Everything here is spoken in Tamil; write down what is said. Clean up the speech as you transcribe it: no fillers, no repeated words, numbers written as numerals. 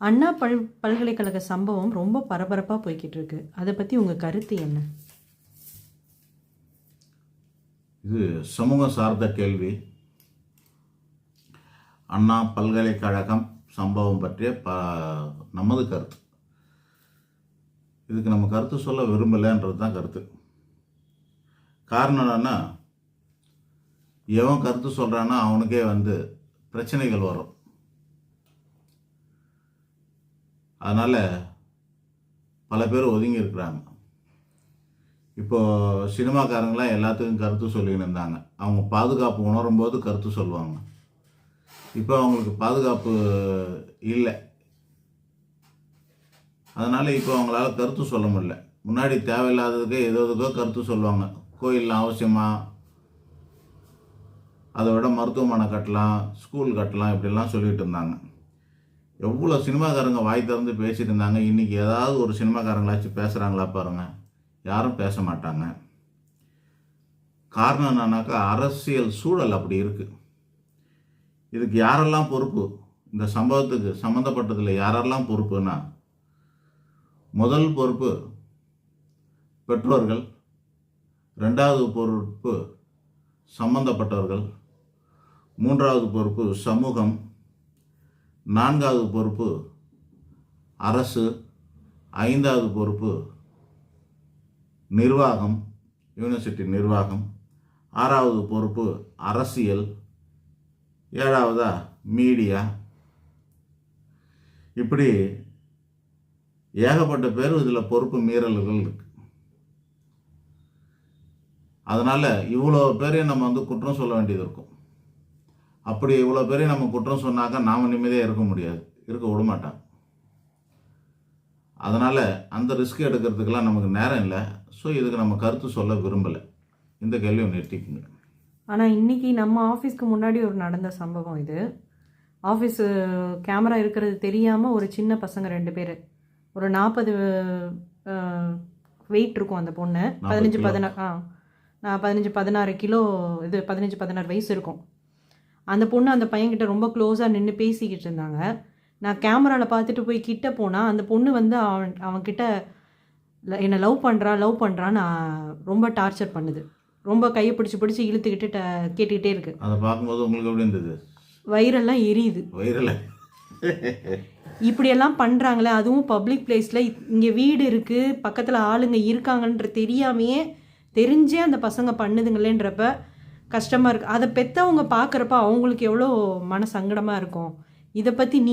அண்ணா பல்கலைக்கழக சம்பவம் ரொம்ப பரபரப்பாக போய்கிட்டு இருக்கு. அதை பற்றி உங்கள் கருத்து என்ன? இது சமூக சார்ந்த கேள்வி. அண்ணா பல்கலைக்கழகம் சம்பவம் பற்றிய நமது கருத்து. இதுக்கு நம்ம கருத்து சொல்ல விரும்பலைன்றது தான் கருத்து. காரணம் என்னன்னா, எவன் கருத்து சொல்கிறான்னா அவனுக்கே பிரச்சனைகள் வரும். அதனால் பல பேர் ஒதுங்கி இருக்கிறாங்க. இப்போது சினிமாக்காரங்களாம் எல்லாத்துக்கும் கருத்து சொல்லின்னு இருந்தாங்க. அவங்க பாதுகாப்பு உணரும் போது கருத்து சொல்லுவாங்க. இப்போ அவங்களுக்கு பாதுகாப்பு இல்லை. அதனால் இப்போ அவங்களால கருத்து சொல்ல முடியல. முன்னாடி தேவையில்லாததுக்கு எதுக்கோ கருத்து சொல்லுவாங்க. கோயிலில் அவசியமா, அதை விட மருத்துவமனை கட்டலாம், ஸ்கூல் கட்டலாம், இப்படிலாம் சொல்லிகிட்டு இருந்தாங்க. எவ்வளோ சினிமாக்காரங்க வாய் திறந்து பேசிகிட்டு இருந்தாங்க. இன்றைக்கி ஏதாவது ஒரு சினிமாக்காரங்களாச்சும் பேசுகிறாங்களா பாருங்கள்? யாரும் பேச மாட்டாங்க. காரணம் என்னன்னாக்கா, அரசியல் சூழல் அப்படி இருக்குது. இதுக்கு யாரெல்லாம் பொறுப்பு? இந்த சம்பவத்துக்கு சம்மந்தப்பட்டதில் யாரெல்லாம் பொறுப்புன்னா, முதல் பொறுப்பு பெற்றோர்கள், ரெண்டாவது பொறுப்பு சம்பந்தப்பட்டவர்கள், மூன்றாவது பொறுப்பு சமூகம், நான்காவது பொறுப்பு அரசு, ஐந்தாவது பொறுப்பு நிர்வாகம், யூனிவர்சிட்டி நிர்வாகம், ஆறாவது பொறுப்பு அரசியல், ஏழாவதா மீடியா. இப்படி ஏகப்பட்ட பேர் இதில் பொறுப்பு மீறல்கள் இருக்கு. அதனால் இவ்வளோ பேரையும் நம்ம குற்றம் சொல்ல வேண்டியது இருக்கும். அப்படி இவ்வளோ பேரையும் நம்ம குற்றம் சொன்னாக்கா நாம் நிம்மதியாக இருக்க முடியாது, இருக்க விட மாட்டாங்க. அதனால் அந்த ரிஸ்க் எடுக்கிறதுக்கெல்லாம் நமக்கு நேரம் இல்லை. ஸோ இதுக்கு நம்ம கருத்து சொல்ல விரும்பலை. இந்த கேள்வியை நிறுத்திக்குங்க. ஆனால் இன்றைக்கி நம்ம ஆஃபீஸ்க்கு முன்னாடி ஒரு நடந்த சம்பவம் இது. ஆஃபீஸு கேமரா இருக்கிறது தெரியாமல் ஒரு சின்ன பசங்க 2 பேர், ஒரு 40 வெயிட் இருக்கும் அந்த பொண்ணு, 15-16 கிலோ, இது 15-16 வயசு இருக்கும். அந்த பொண்ணு அந்த பையன்கிட்ட ரொம்ப க்ளோஸாக நின்று பேசிக்கிட்டு இருந்தாங்க. நான் கேமராவில் பார்த்துட்டு போய் கிட்ட போனால் அந்த பொண்ணு அவன்கிட்ட என்னை லவ் பண்ணுறான்னு ரொம்ப டார்ச்சர் பண்ணுது. ரொம்ப கையை பிடிச்சி இழுத்துக்கிட்டு கேட்டுக்கிட்டே இருக்கு. அதை பார்க்கும்போது உங்களுக்கு எப்படி இருந்தது? வயிறெல்லாம் எரியுது. இப்படியெல்லாம் பண்ணுறாங்களே, அதுவும் பப்ளிக் பிளேஸில். இங்கே வீடு இருக்குது, பக்கத்தில் ஆளுங்க இருக்காங்கன்ற தெரிஞ்சே அந்த பசங்க பண்ணுதுங்களேன்றப்ப கஷ்டமாக இருக்குது. அதை பெற்றவங்க பார்க்குறப்ப அவங்களுக்கு எவ்வளோ மன சங்கடமாக இருக்கும். இதை பற்றி